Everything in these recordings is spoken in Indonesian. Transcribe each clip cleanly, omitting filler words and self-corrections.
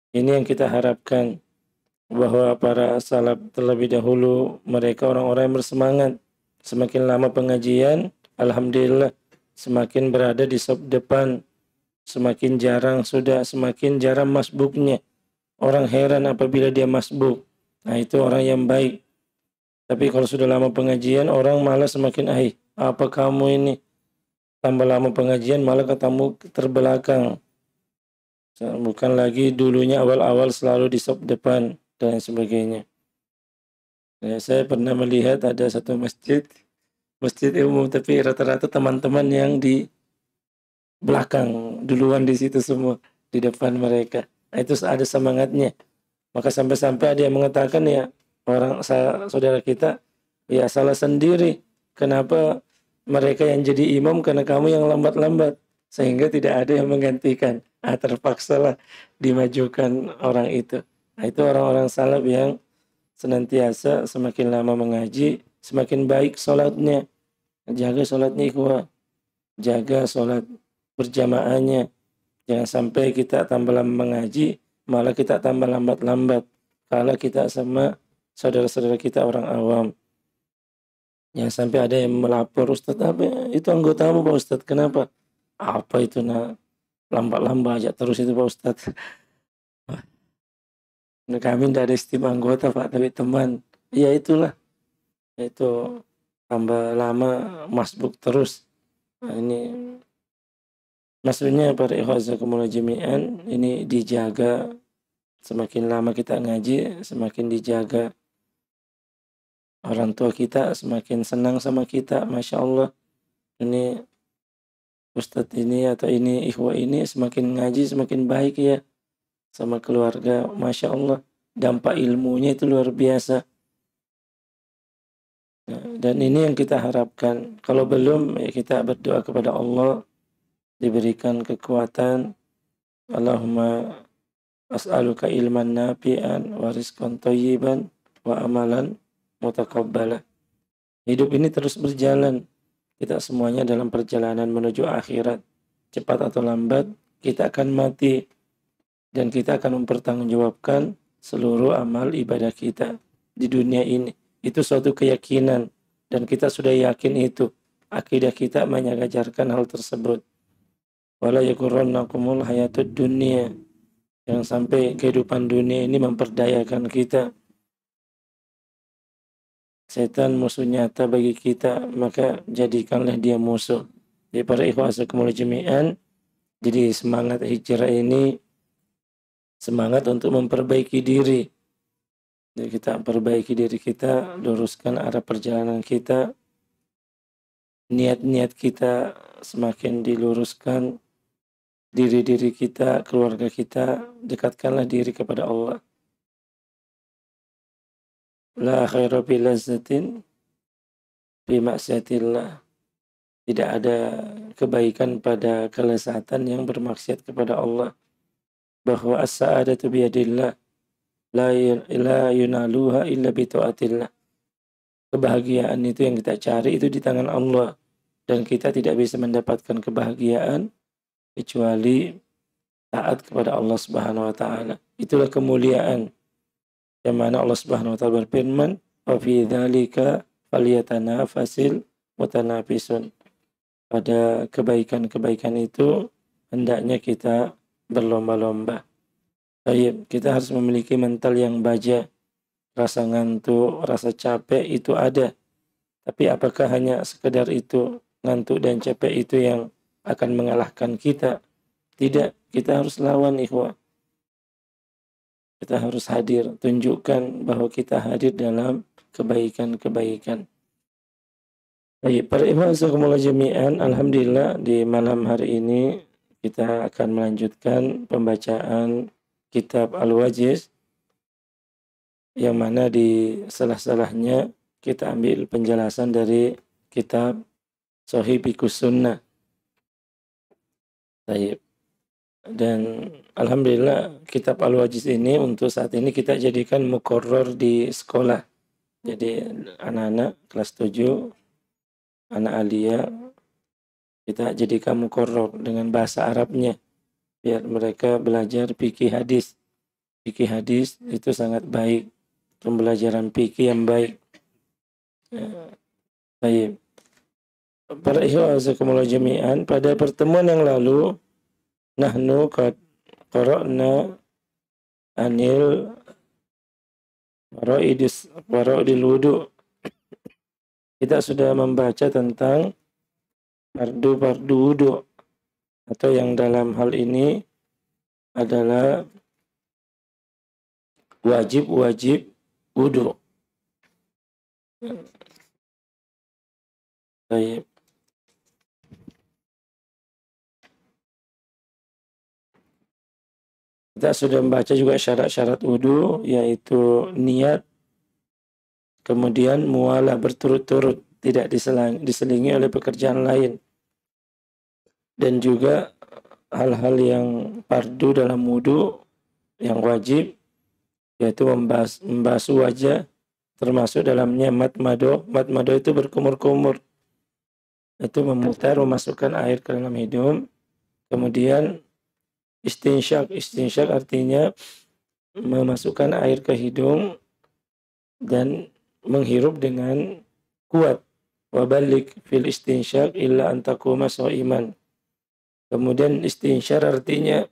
Ini yang kita harapkan, bahwa para salaf terlebih dahulu mereka orang-orang yang bersemangat. Semakin lama pengajian, alhamdulillah semakin berada di saf depan, semakin jarang masbuknya. Orang heran apabila dia masbuk. Nah, itu orang yang baik. Tapi kalau sudah lama pengajian, orang malah semakin, apa kamu ini? Tambah lama pengajian malah ketemu terbelakang. Bukan lagi dulunya awal-awal selalu di sop depan dan sebagainya. Ya, saya pernah melihat ada satu masjid, masjid umum, tapi rata-rata teman-teman yang di belakang duluan di situ semua, di depan mereka. Nah, itu ada semangatnya. Maka sampai-sampai ada yang mengatakan, ya, saudara kita, ya salah sendiri. Kenapa mereka yang jadi imam karena kamu yang lambat-lambat, sehingga tidak ada yang menggantikan. Terpaksalah dimajukan orang itu. Nah, itu orang-orang salaf yang senantiasa semakin lama mengaji, semakin baik sholatnya. Jaga sholatnya ikhwah, jaga sholat berjamaahnya. Jangan sampai kita tambah lama mengaji, malah kita tambah lambat-lambat. Kalau kita sama saudara-saudara kita orang awam. Jangan sampai ada yang melapor, Ustadz, apa itu anggotamu Pak Ustadz, kenapa? Apa itu, lambat-lambat aja terus itu Pak Ustadz. Nah, kami tidak ada istimewa anggota Pak, tapi teman. Ya itulah, itu tambah lama masbuk terus. Nah, ini maksudnya para ikhwazakumullah jami'an, ini dijaga. Semakin lama kita ngaji, semakin dijaga. Orang tua kita semakin senang sama kita, Masya Allah. Ini Ustadz ini atau ini ikhwah ini semakin ngaji semakin baik ya sama keluarga, Masya Allah. Dampak ilmunya itu luar biasa. Nah, dan ini yang kita harapkan. Kalau belum, ya kita berdoa kepada Allah diberikan kekuatan. Allahumma as'aluka ilman nafi'an wa rizqan thayyiban wa amalan mutaqabbala. Hidup ini terus berjalan. Kita semuanya dalam perjalanan menuju akhirat. Cepat atau lambat, kita akan mati. Dan kita akan mempertanggungjawabkan seluruh amal ibadah kita di dunia ini. Itu suatu keyakinan. Dan kita sudah yakin itu. Akidah kita mengajarkan hal tersebut. Wala yaghurrannakumul hayatud dunia. Jangan sampai kehidupan dunia ini memperdayakan kita. Setan musuh nyata bagi kita, maka jadikanlah dia musuh. Jadi para ikhwah sekumul jami'an, jadi semangat hijrah ini semangat untuk memperbaiki diri. Jadi kita perbaiki diri kita, luruskan arah perjalanan kita, niat-niat kita semakin diluruskan, diri-diri kita, keluarga kita, dekatkanlah diri kepada Allah. La khaira bi lazzatin bi maksiatillah. Tidak ada kebaikan pada kelezatan yang bermaksiat kepada Allah. Bahwa as-sa'adatu biyadillah la yunaluha illa bi taatillah. Kebahagiaan itu yang kita cari itu di tangan Allah. Dan kita tidak bisa mendapatkan kebahagiaan kecuali taat kepada Allah Subhanahu wa taala. Itulah kemuliaan. Yang mana Allah Subhanahu wa taala berfirman, "Wa fi dzalika falyatanafasil mutanafisun." Pada kebaikan-kebaikan itu hendaknya kita berlomba-lomba. Baik, kita harus memiliki mental yang baja. Rasa ngantuk, rasa capek itu ada. Tapi apakah hanya sekedar itu, ngantuk dan capek itu yang akan mengalahkan kita? Tidak, kita harus lawan ikhwah. Kita harus hadir, tunjukkan bahwa kita hadir dalam kebaikan-kebaikan. Baik, para ikhwan sekumullah jami'an, alhamdulillah di malam hari ini kita akan melanjutkan pembacaan kitab Al-Wajiz, yang mana di salah-salahnya kita ambil penjelasan dari kitab Sahih Fiqhus Sunnah. Baik. Dan alhamdulillah kitab Al-Wajiz ini untuk saat ini kita jadikan muqarrar di sekolah. Jadi anak-anak kelas 7, anak alia, kita jadikan muqarrar dengan bahasa Arabnya biar mereka belajar fikih hadis. fikih hadis itu sangat baik, pembelajaran fikih yang baik. Baik. Para ikhwan jami'an, pada pertemuan yang lalu nahnu qad qara'na anil faraidil wudu. Kita sudah membaca tentang fardu wudu, atau yang dalam hal ini adalah wajib wudu. Baik. Kita sudah membaca juga syarat-syarat wudu, yaitu niat, kemudian mualah berturut-turut, tidak diselingi oleh pekerjaan lain, dan juga hal-hal yang fardu dalam wudu yang wajib, yaitu membasuh wajah, termasuk dalamnya matmado. Matmado itu berkumur-kumur, itu memutar, memasukkan air ke dalam hidung. Kemudian istinsyak artinya memasukkan air ke hidung dan menghirup dengan kuat. Wabalik fil istinsyak illa antakuma so'iman. Kemudian istinsyar artinya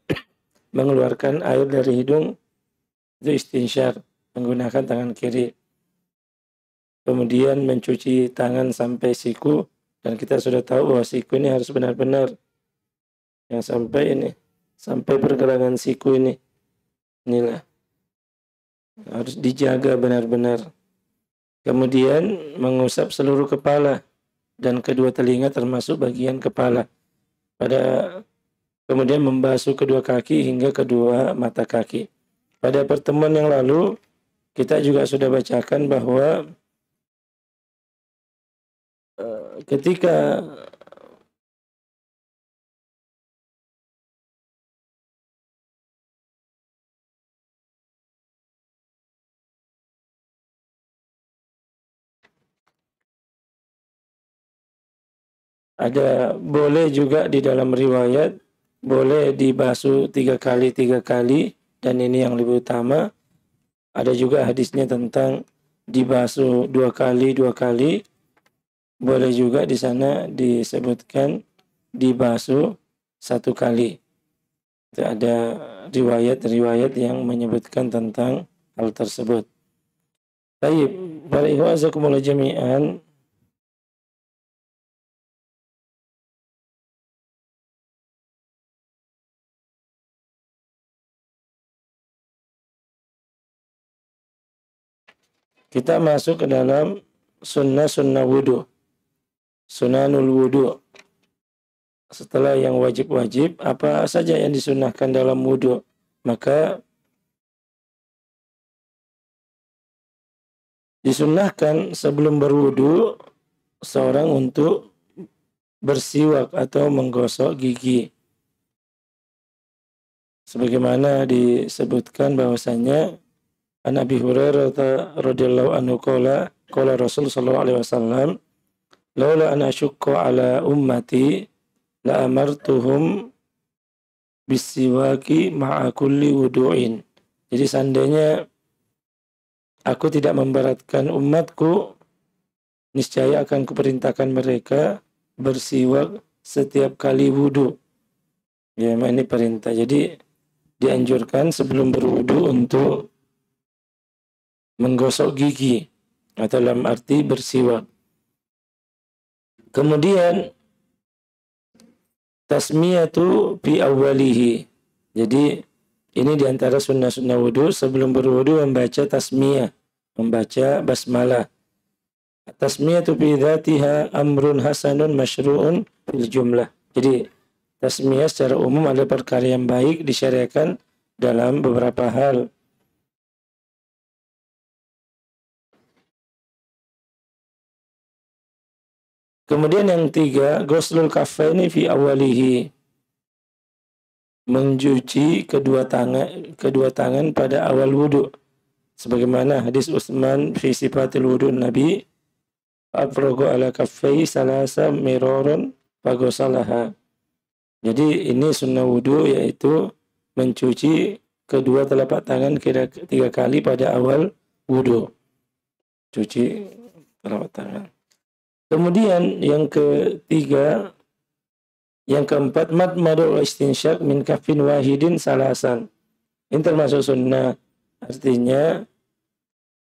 mengeluarkan air dari hidung, itu istinsyar, menggunakan tangan kiri. Kemudian mencuci tangan sampai siku, dan kita sudah tahu bahwa siku ini harus benar-benar yang sampai pergelangan siku inilah harus dijaga benar-benar. Kemudian mengusap seluruh kepala dan kedua telinga termasuk bagian kepala. Kemudian membasuh kedua kaki hingga kedua mata kaki. Pada pertemuan yang lalu kita juga sudah bacakan bahwa ketika ada boleh juga di dalam riwayat boleh dibasuh 3 kali, dan ini yang lebih utama. Ada juga hadisnya tentang dibasuh 2 kali. Boleh juga di sana disebutkan dibasuh 1 kali. Itu ada riwayat yang menyebutkan tentang hal tersebut. Baik, para ikhwan jami'an, kita masuk ke dalam sunnah wudu, sunanul wudu. Setelah yang wajib-wajib, apa saja yang disunnahkan dalam wudu? Maka disunnahkan sebelum berwudu seorang untuk bersiwak atau menggosok gigi. Sebagaimana disebutkan bahwasanya An Abi Hurairah radhiyallahu anhu qala Rasul sallallahu alaihi wasallam, laula an asyqa ala ummati la amartuhum bisiwaki ma'a kulli wudu'in. Jadi seandainya aku tidak memberatkan umatku, niscaya akan kuperintahkan mereka bersiwak setiap kali wudu. Ya, ini perintah. Jadi dianjurkan sebelum berwudu untuk menggosok gigi, atau dalam arti bersiwak. Kemudian tasmiyatu fi awwalihi. Jadi ini diantara sunnah-sunnah wudu, sebelum berwudu membaca tasmiyah, membaca basmalah. Tasmiyatu fi dzatiha amrun hasanun masyru'un fil jumlah. Jadi tasmiyah secara umum adalah perkara yang baik, disyariatkan dalam beberapa hal. Kemudian yang 3, ghuslul kaffaini fi awalihi. Mencuci kedua tangan pada awal wudu. Sebagaimana hadis Utsman fi sifatil wudu Nabi, afrogo ala kaffai salasa miroron fagosalaha. Jadi ini sunnah wudu, yaitu mencuci kedua telapak tangan kira 3 kali pada awal wudhu. Cuci telapak tangan. Kemudian yang ketiga, yang keempat, madmadu wa istinsyak min kafin wahidin salasan. Ini termasuk sunnah. Artinya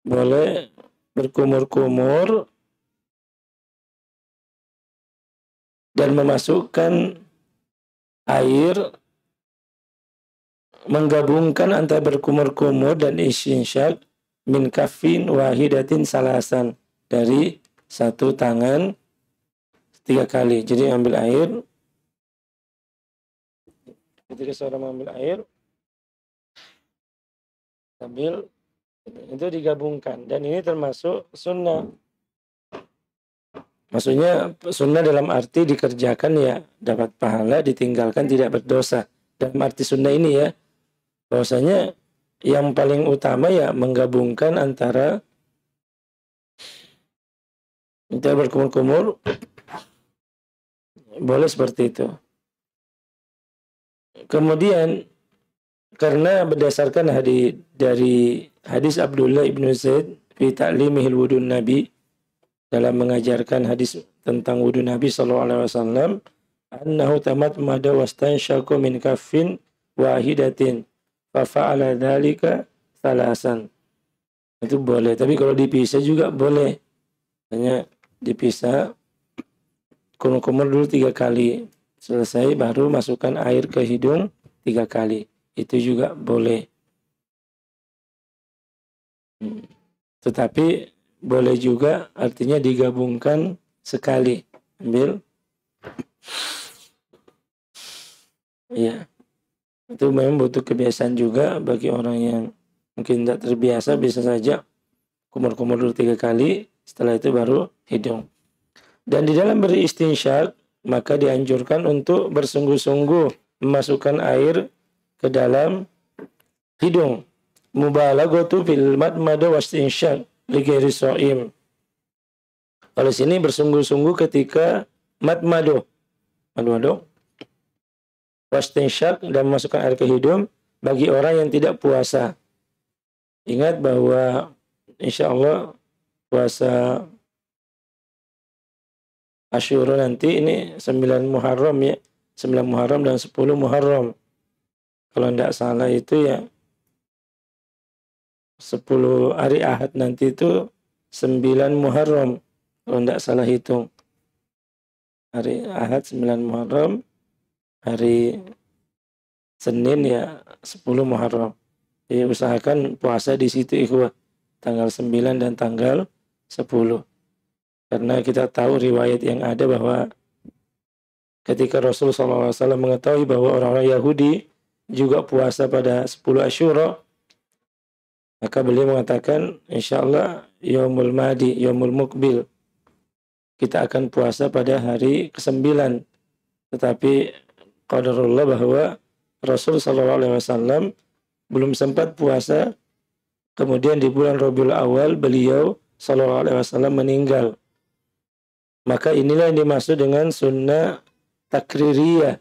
boleh berkumur-kumur dan memasukkan air, menggabungkan antara berkumur-kumur dan istinsyak min kafin wahidatin salasan, dari satu tangan 3 kali. Jadi ambil air, ketika seorang mengambil air, sambil itu digabungkan, dan ini termasuk sunnah. Maksudnya sunnah dalam arti dikerjakan ya dapat pahala, ditinggalkan tidak berdosa. Dalam arti sunnah ini ya, bahwasanya yang paling utama ya menggabungkan antara kita berkumur-kumur, boleh seperti itu. Kemudian karena berdasarkan dari hadis Abdullah ibnu Zaid fi ta'limihil wudun Nabi, dalam mengajarkan hadis tentang wudhu Nabi SAW, annahu tamatmada wastansyaku min kaffin wahidatin fa fa'ala dzalika salasan. Itu boleh, tapi kalau dipisah juga boleh. Hanya dipisah, kumur-kumur dulu 3 kali, selesai baru masukkan air ke hidung 3 kali. Itu juga boleh. Tetapi boleh juga artinya digabungkan sekali. Ambil. Ya. Itu memang butuh kebiasaan juga bagi orang yang mungkin tidak terbiasa, bisa saja kumur-kumur dulu 3 kali, setelah itu baru hidung. Dan di dalam beristinsyak, maka dianjurkan untuk bersungguh-sungguh memasukkan air ke dalam hidung. Mubalaghatu fil madmada wastinsyak li ghairi shaim. Kalau sini bersungguh-sungguh ketika madmadu wastinsyak dan memasukkan air ke hidung bagi orang yang tidak puasa. Ingat bahwa insya Allah puasa Asyura nanti ini 9 Muharram ya. 9 Muharram dan 10 Muharram. Kalau tidak salah itu ya 10 hari Ahad nanti itu 9 Muharram. Kalau tidak salah hitung. Hari Ahad 9 Muharram. Hari Senin ya 10 Muharram. Jadi usahakan puasa di situ ikhwah. Tanggal 9 dan tanggal 10. Karena kita tahu riwayat yang ada bahwa ketika Rasulullah SAW mengetahui bahwa orang-orang Yahudi juga puasa pada 10 Asyura, maka beliau mengatakan, insya Allah Yaumul Mahdi, Yaumul Mukbil, kita akan puasa pada hari ke-9. Tetapi qadarullah bahwa Rasul SAW belum sempat puasa. Kemudian di bulan Rabiul Awal beliau SAW meninggal. Maka inilah yang dimaksud dengan sunnah takririyah.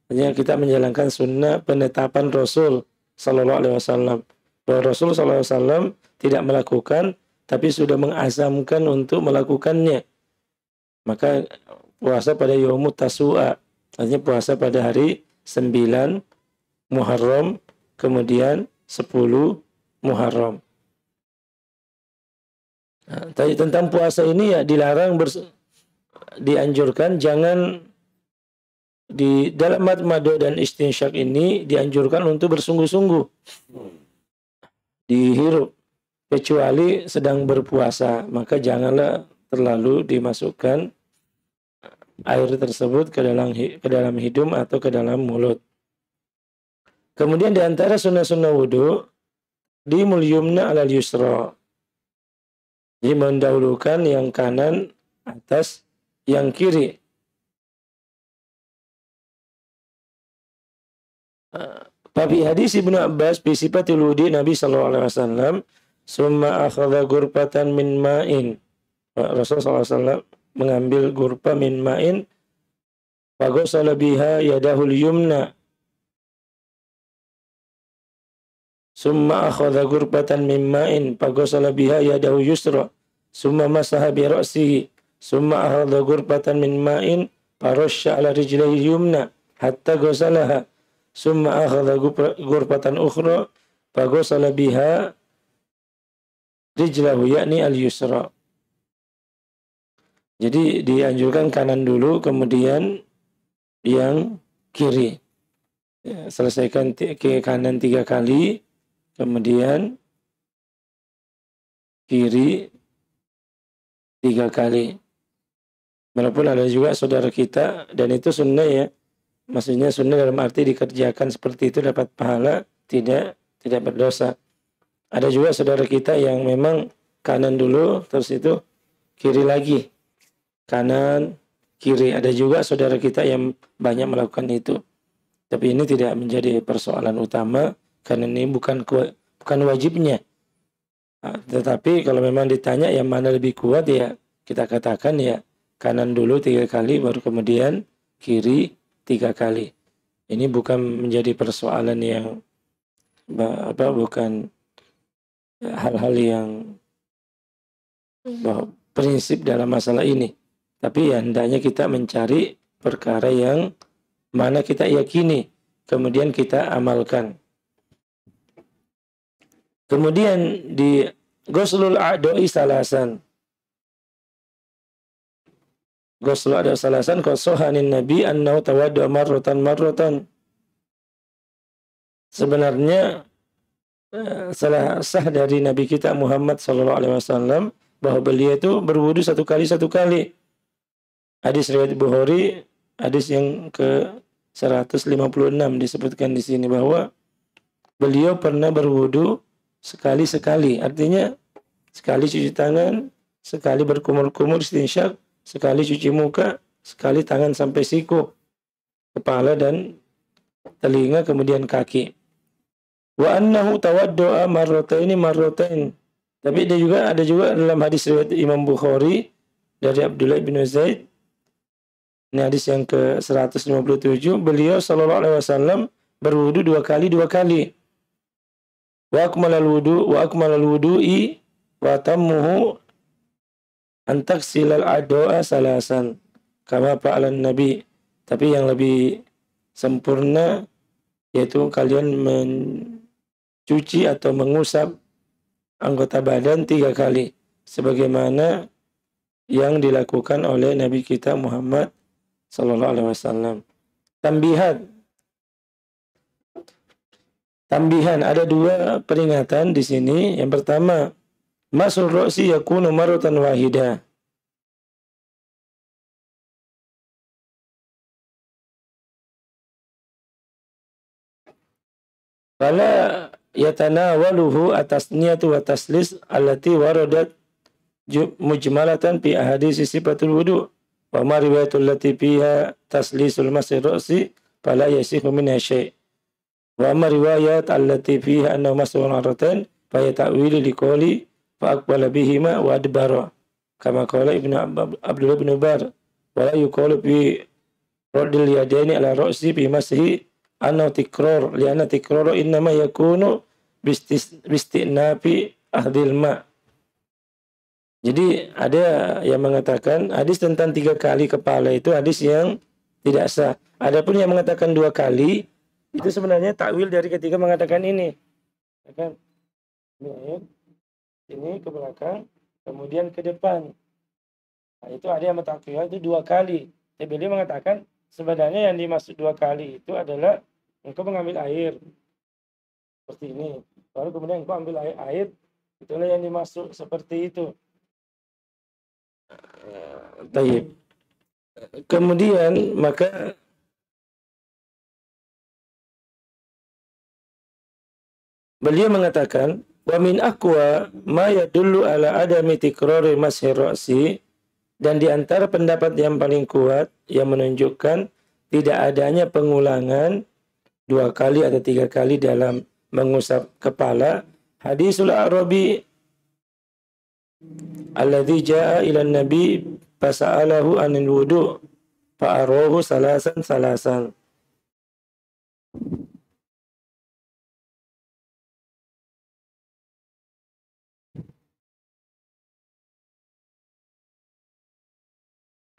Hanya kita menjalankan sunnah penetapan Rasul SAW. Bahwa Rasul SAW tidak melakukan, tapi sudah mengazamkan untuk melakukannya. Maka puasa pada Yaumut Tasu'a, artinya puasa pada hari 9 Muharram, kemudian 10 Muharram. Nah, tadi tentang puasa ini ya dilarang, dianjurkan jangan di dalam madmadu dan istinsyak ini dianjurkan untuk bersungguh-sungguh dihirup, kecuali sedang berpuasa, maka janganlah terlalu dimasukkan air tersebut ke dalam hidung atau ke dalam mulut. Kemudian di antara sunnah-sunnah wudu di mulyumna alal yusra. Jadi mendahulukan yang kanan atas yang kiri. Tapi hadis Ibnu Abbas bi sifatil wudi Nabi sallallahu alaihi wasallam, summa akhadha ghurfatan min ma'in. Rasulullah SAW mengambil gurpa min ma'in, fa ghasala biha yadahul yumna. summa akhadha ghurfatan min ma'in faghasala biha yadahu yusra summa masaha bi ra'sihi summa akhadha ghurfatan min ma'in farasha ala rijlihi yumna hatta ghasalaha summa akhadha ghurfatan ukhra faghasala biha rijlahu yakni al-yusra. Jadi dianjurkan kanan dulu, kemudian yang kiri. Ya, selesaikan ke kanan 3 kali, kemudian kiri 3 kali. Walaupun ada juga saudara kita, dan itu sunnah ya. Maksudnya sunnah dalam arti dikerjakan seperti itu dapat pahala, tidak berdosa. Ada juga saudara kita yang memang kanan dulu, terus itu kiri lagi. Kanan, kiri. Ada juga saudara kita yang banyak melakukan itu. Tapi ini tidak menjadi persoalan utama, karena ini bukan wajibnya. Nah, tetapi kalau memang ditanya yang mana lebih kuat, ya kita katakan ya kanan dulu 3 kali, baru kemudian kiri 3 kali. Ini bukan menjadi persoalan yang bukan hal-hal yang prinsip dalam masalah ini. Tapi ya hendaknya kita mencari perkara yang mana kita yakini, kemudian kita amalkan. Kemudian di ghuslul a'dha'i salasan. Ghuslul a'dha'i salasan qasahanin nabi annahu tawaddu'a marratan. Sebenarnya salah sah dari Nabi kita Muhammad SAW bahwa beliau itu berwudu 1 kali. Hadis riwayat Bukhari, hadis yang ke 156 disebutkan di sini bahwa beliau pernah berwudu sekali. Artinya sekali cuci tangan, sekali berkumur-kumur istinsyak, sekali cuci muka, sekali tangan sampai siku, kepala dan telinga, kemudian kaki. Wa annahu tawaddu'a marratain. Tapi ada juga dalam hadis riwayat Imam Bukhari dari Abdullah bin Zaid. Ini hadis yang ke 157, beliau sallallahu alaihi wasallam berwudu 2 kali. Wa akmalal wudu'i wa tammuhu an taksilal a'dha'a salasan kama fa'alan nabi. Tapi yang lebih sempurna yaitu kalian mencuci atau mengusap anggota badan 3 kali sebagaimana yang dilakukan oleh Nabi kita Muhammad sallallahu alaihi wasallam. Tambihan, ada 2 peringatan di sini. Yang pertama, masul ra'si yakunu marratan wahidah. Fala yatanawaluhu atasniyatu wa taslis allati waradat mujmalatan fi ahadits sifatul wudu. Wa ma riwayatul lati fiha taslisul masir ra'si fala yasihu minha syai'. Wa ma riwayat allati fiha annahu mas'ul marratan fa yata'wili liqouli fa aqbala bihima wa adbara kama qala Ibnu Abdullah bin Bar wa la yuqalu bi raddil yadaini ala ra'si bi mashi annahu tikrar li'anna tikraru innama yakunu bistinafi ahdil ma'. Jadi ada yang mengatakan hadis tentang 3 kali kepala itu hadis yang tidak sah. Adapun yang mengatakan 2 kali itu sebenarnya takwil dari ketiga mengatakan ini. Kan? Ini ke belakang, kemudian ke depan. Nah, itu ada yang mentakwil itu 2 kali. Tapi beliau mengatakan sebenarnya yang dimaksud 2 kali itu adalah engkau mengambil air seperti ini. Baru kemudian engkau ambil air, itulah yang dimaksud seperti itu. Baik. Kemudian maka beliau mengatakan wa min aqwa ma yadullu ala adami tikrari mashir ra'si, dan di antara pendapat yang paling kuat yang menunjukkan tidak adanya pengulangan 2 kali atau 3 kali dalam mengusap kepala hadisul Arabi alladzi jaa ila nabi fasa'alahu anil wudu fa'arahu salasan.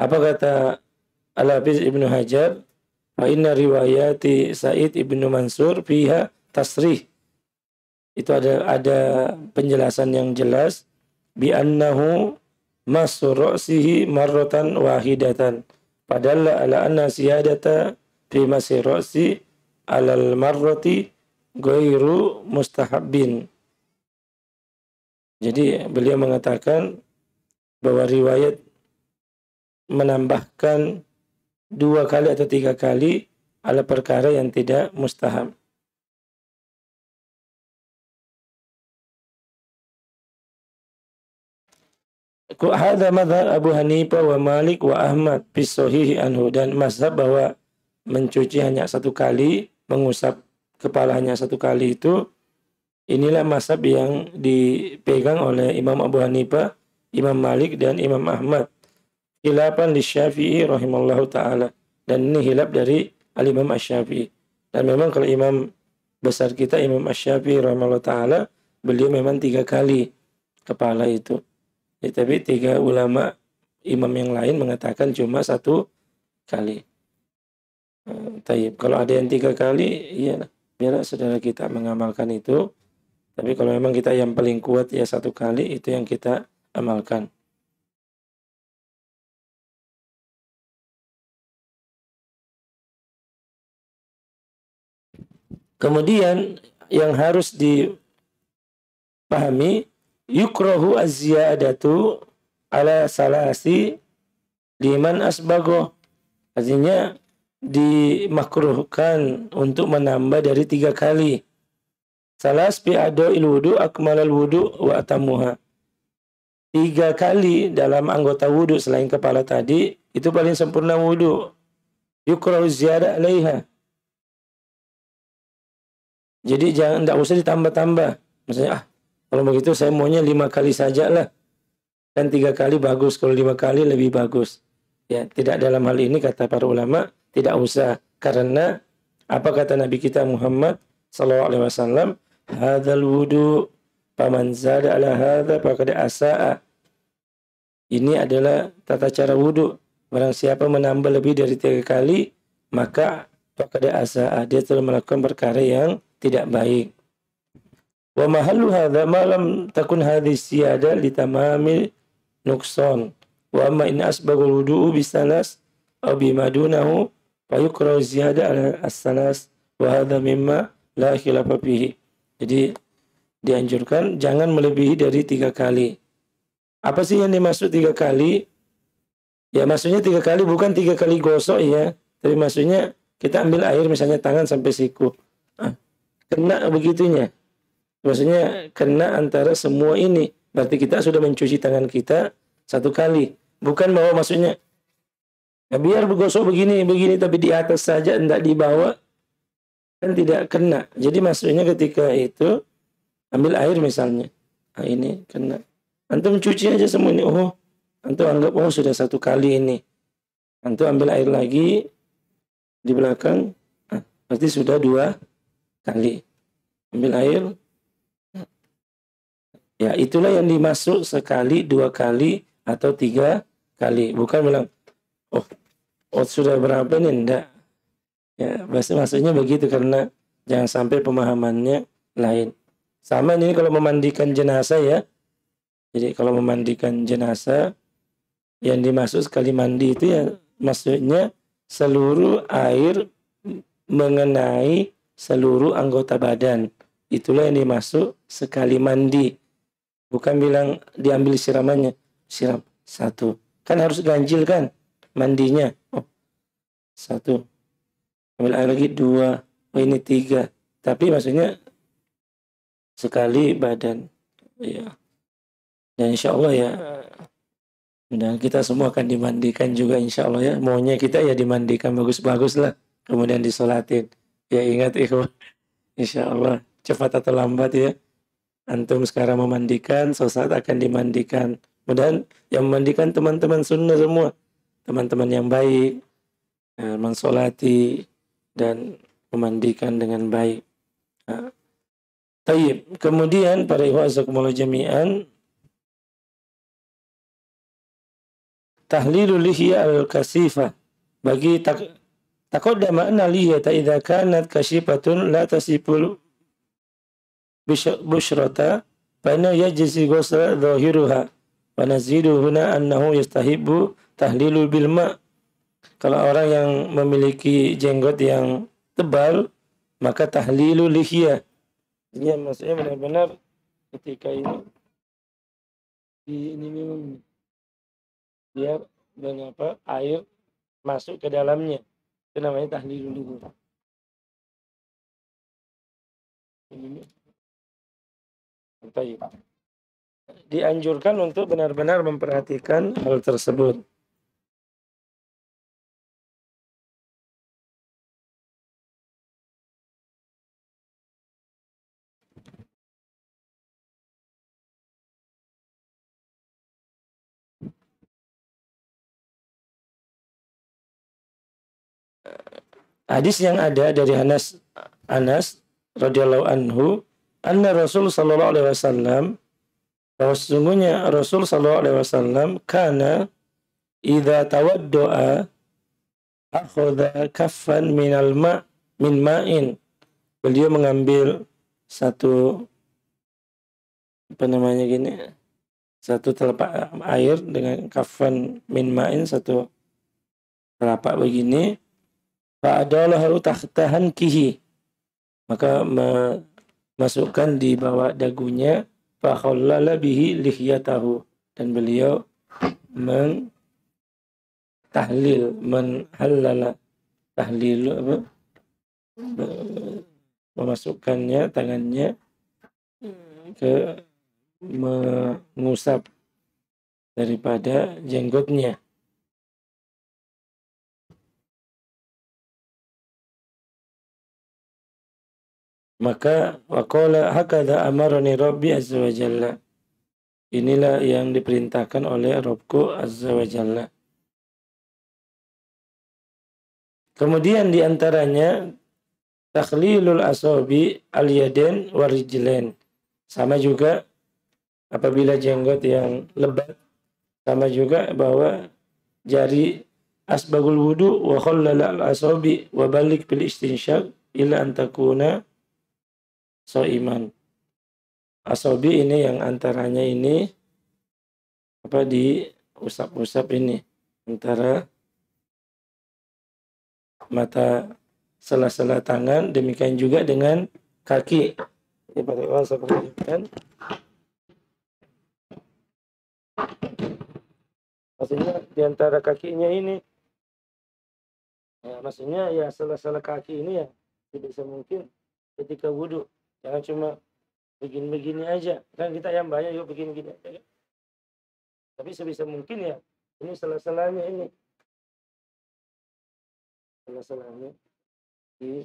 Apa kata Al-Hafiz Ibnu Hajar? Fa inna riwayati Sa'id Ibnu Mansur fiha tasrih. Itu ada penjelasan yang jelas bi annahu masu ra'sihi marratan wahidatan. Padahal ala anna siyadata fi masi ra'si alal marrati ghairu mustahabbin. Jadi beliau mengatakan bahwa riwayat menambahkan 2 kali atau 3 kali ala perkara yang tidak mustahab. Hadza madhhab Abu Hanifah wa Malik wa Ahmad fi sahih anhu, dan mazhab bahwa mencuci hanya 1 kali, mengusap kepala hanya 1 kali itu, inilah mazhab yang dipegang oleh Imam Abu Hanifah, Imam Malik dan Imam Ahmad. Khilafan li Syafi'i rahimallahu ta'ala. Dan ini hilaf dari Al-Imam Asy-Syafi'i. Dan memang kalau imam besar kita, Imam Asy-Syafi'i rahimallahu ta'ala, beliau memang 3 kali kepala itu. Ya, tapi 3 ulama imam yang lain mengatakan cuma 1 kali. Taib. Kalau ada yang 3 kali, iya, biar saudara kita mengamalkan itu. Tapi kalau memang kita yang paling kuat ya 1 kali, itu yang kita amalkan. Kemudian yang harus dipahami, yukrahu az-ziyadatu ala salasi liman asbago. Artinya dimakruhkan untuk menambah dari 3 kali. Salas bi ada'il wudu akmalal wudu wa atamuha. 3 kali dalam anggota wudu selain kepala tadi, itu paling sempurna wudu. Yukrahu ziyada alaiha. Jadi tidak usah ditambah-tambah. Maksudnya, kalau begitu saya maunya 5 kali saja lah. Kan 3 kali bagus, kalau 5 kali lebih bagus. Ya, tidak, dalam hal ini kata para ulama, tidak usah. Karena apa kata Nabi kita Muhammad SAW? Hadzal wudu, faman zada ala hadza faqad asaa. Ini adalah tata cara wudu. Barang siapa menambah lebih dari 3 kali, maka faqad asaa, dia telah melakukan perkara yang tidak baik. Wa mahallu hadza ma lam takun hadhihi siyada li tamamil nuqsan. Wa amma in asbagul wudu'u bisalas aw bima dunahu fa yukrahu ziyada ala as-salas wa hadza mimma la khilafa fihi. Jadi dianjurkan jangan melebihi dari 3 kali. Apa sih yang dimaksud 3 kali? Ya maksudnya 3 kali bukan 3 kali gosok ya, tapi maksudnya kita ambil air misalnya tangan sampai siku. Kena begitunya. Maksudnya kena antara semua ini. Berarti kita sudah mencuci tangan kita 1 kali. Bukan bahwa maksudnya ya biar bergosok begini, tapi di atas saja, tidak di bawah. Kan tidak kena. Jadi maksudnya ketika itu ambil air misalnya. Nah ini kena. Antum cuci aja semua ini. Oh, antum anggap sudah 1 kali ini. Antum ambil air lagi di belakang. Nah, berarti sudah 2 kali. Ambil air. Ya itulah yang dimaksud sekali, 2 kali, atau 3 kali. Bukan bilang, sudah berapa nih? Enggak. Ya, maksudnya begitu, karena jangan sampai pemahamannya lain. Sama ini kalau memandikan jenazah ya. Jadi kalau memandikan jenazah, yang dimaksud sekali mandi itu ya maksudnya seluruh air mengenai seluruh anggota badan. Itulah yang dimaksud sekali mandi. Bukan bilang diambil siramannya. Siram 1. Kan harus ganjil kan mandinya. 1. Ambil air lagi 2. Ini 3. Tapi maksudnya sekali badan. Ya. Dan insya Allah ya. Dan kita semua akan dimandikan juga insya Allah ya. Maunya kita ya dimandikan bagus-bagus lah. Kemudian disolatin. Ya ingat ikhwan. Insya Allah cepat atau lambat ya. Antum sekarang memandikan, sesaat akan dimandikan. Kemudian yang memandikan teman-teman sunnah semua. Teman-teman yang baik. Mensolati dan memandikan dengan baik. Taib. Kemudian para ikhwan jami'an. tahlilul lihya al-kasifah. Bagi taqaddama anna lihiyata idza kanat kashifatun la tasiful bushrata fa inna yajzi ghusla dhahiruha wa nazidu huna annahu yastahibu tahlilul bil ma'. Kalau orang yang memiliki jenggot yang tebal maka tahlilul lihya. Jadi maksudnya benar-benar ketika ini minum biar mengapa air masuk ke dalamnya, itu namanya tahlilul lihya. Dianjurkan untuk benar-benar memperhatikan hal tersebut. Hadis yang ada dari Anas radhiyallahu anhu, anna Rasul sallallahu alaihi wasallam, bahwa sesungguhnya Rasul sallallahu alaihi wasallam kana idza tawaddoa akhadha kaffan minal min ma'in. Beliau mengambil satu satu telapak air dengan kafan min ma'in, satu telapak begini, fa'adalahu tahtahan kihi, maka masukkan di bawah dagunya, fakhallala bihi lihyatahu, dan beliau menhalala tahlil memasukkannya tangannya ke mengusap daripada jenggotnya. Maka waqala hakadha amarani Rabbi azza wa jalla. Inilah yang diperintahkan oleh Rabbku azza wa jalla. Kemudian diantaranya takhlilul asabi al-yadain warijlain. Sama juga apabila jenggot yang lebat, sama juga bahwa jari asbagul wudu wa khallala al-asabi wa balik bil istinsyaq ila an takuna so'iman. Asabi ini yang antaranya ini di usap-usap ini antara mata sela-sela tangan, demikian juga dengan kaki. Ini pakai bahasa perhatikan. Maksudnya di antara kakinya ini, maksudnya ya sela-sela kaki ini ya sebisa mungkin ketika wudhu, jangan cuma begini-begini aja. Kan kita yang banyak yuk begini-begini aja. Tapi sebisa mungkin ya ini sela-selanya ini. Sela-selanya di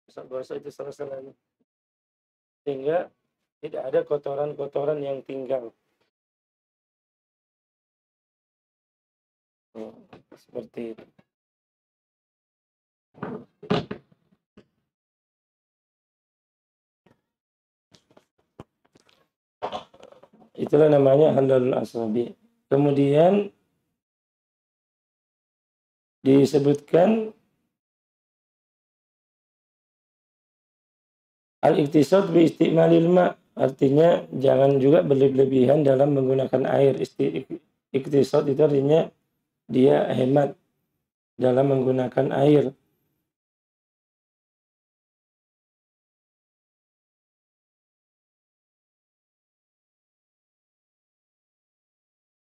gosok itu sela-selanya. Sehingga tidak ada kotoran-kotoran yang tinggal. Seperti itu. Itulah namanya halalul asabi. Kemudian disebutkan al-iktisad bi istimalil ma', artinya jangan juga berlebihan dalam menggunakan air. Iktisad itu artinya dia hemat dalam menggunakan air.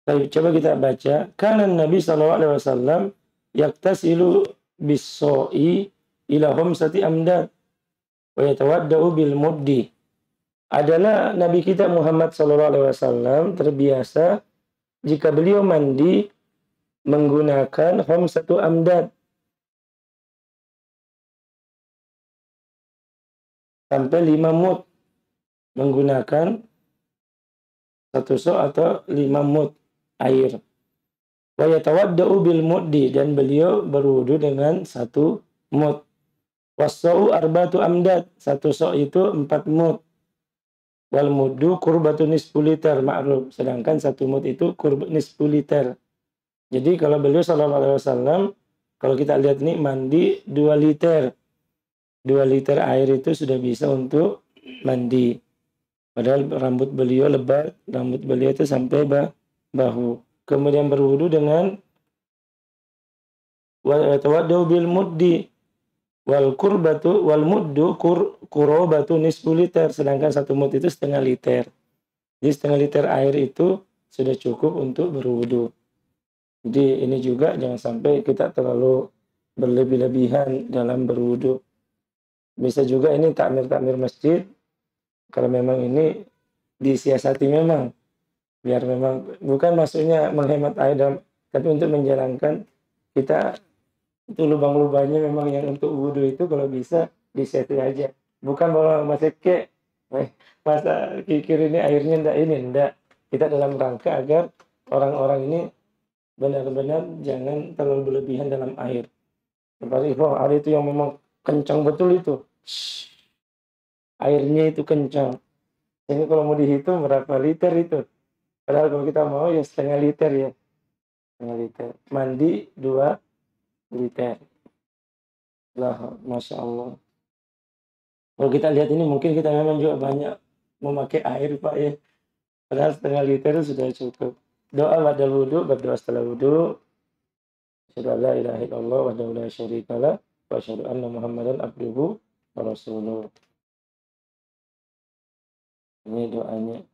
Coba kita baca. Kana Nabi sallallahu alaihi wasallam yaktasilu bis-so'i ila khamsati amdad wa yatawaddau bil muddi. Adalah Nabi kita Muhammad sallallahu alaihi wasallam terbiasa jika beliau mandi menggunakan khamsatu amdad, sampai 5 mud, menggunakan 1 so' atau 5 mud air. Wa yatawaddau bil muddi, dan beliau berwudu dengan 1 mud. Was-so'u arba'atu amdad, 1 so' itu 4 mud. Wal muddu qurbatu nisfu liter ma'ruf, sedangkan 1 mud itu nisfu liter. Jadi kalau beliau sallallahu alaihi wasallam, kalau kita lihat ini mandi 2 liter. 2 liter air itu sudah bisa untuk mandi. Padahal rambut beliau lebat, rambut beliau itu sampai bahu. Kemudian berwudu dengan tawaddu bil muddi wal kurbatu wal muddu kurobatu nisfu liter, sedangkan 1 mud itu setengah liter. Jadi setengah liter air itu sudah cukup untuk berwudu. Jadi ini juga jangan sampai kita terlalu berlebih-lebihan dalam berwudu. Bisa juga ini takmir-takmir masjid, kalau memang ini disiasati memang, biar memang bukan maksudnya menghemat air tapi untuk menjalankan kita itu lubang-lubangnya memang yang untuk wudu itu kalau bisa disetting aja. Bukan bahwa masih masa kikir ini airnya ndak. Kita dalam rangka agar orang-orang ini benar-benar jangan terlalu berlebihan dalam air. Apalagi kalau air itu yang memang kencang betul itu. Airnya itu kencang. Ini kalau mau dihitung berapa liter itu. Padahal kalau kita mau ya setengah liter ya. Setengah liter. Mandi 2 liter. Lah, Masya Allah. Kalau kita lihat ini mungkin kita memang juga banyak memakai air Pak ya. Padahal setengah liter itu sudah cukup. Doa ba'dal wudu, berdoa setelah wudu. Asyhadu an la ilaha illallah wahdahu la syarikalah wa asyhadu anna Muhammadan abduhu wa rasuluh. Ini doanya.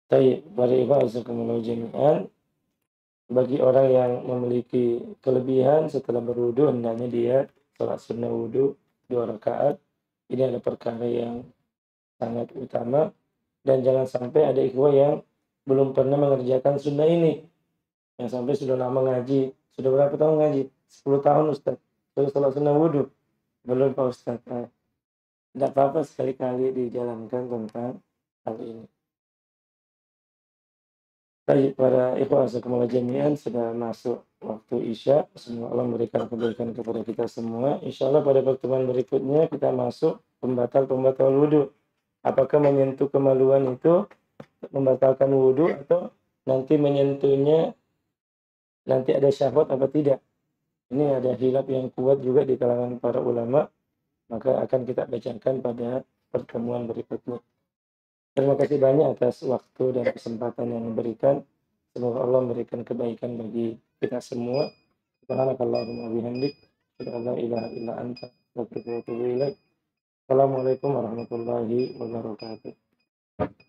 Baik, para ikhwan azakumullah jami'an. Bagi orang yang memiliki kelebihan setelah berwudu, hendaknya dia sholat sunnah wudu 2 rakaat. Ini adalah perkara yang sangat utama. Dan jangan sampai ada ikhwah yang belum pernah mengerjakan sunnah ini. Yang sampai sudah lama ngaji. Sudah berapa tahun ngaji? 10 tahun Ustaz. Sudah sholat sunnah wudu. Belum Pak Ustaz. Nah, tidak apa-apa sekali-kali dijalankan tentang hal ini. Baik, para ikhwan sekumul jami'an sudah masuk waktu Isya. Semoga Allah memberikan kebaikan kepada kita semua. Insya Allah pada pertemuan berikutnya kita masuk pembatal-pembatal wudhu. Apakah menyentuh kemaluan itu membatalkan wudhu atau nanti menyentuhnya nanti ada syahwat apa tidak. Ini ada khilaf yang kuat juga di kalangan para ulama. Maka akan kita bacakan pada pertemuan berikutnya. Terima kasih banyak atas waktu dan kesempatan yang diberikan. Semoga Allah memberikan kebaikan bagi kita semua. Subhanakallahumma wa bihamdik, asyhadu an la ilaha illa anta, astaghfiruka wa atubu ilaik. Assalamualaikum warahmatullahi wabarakatuh.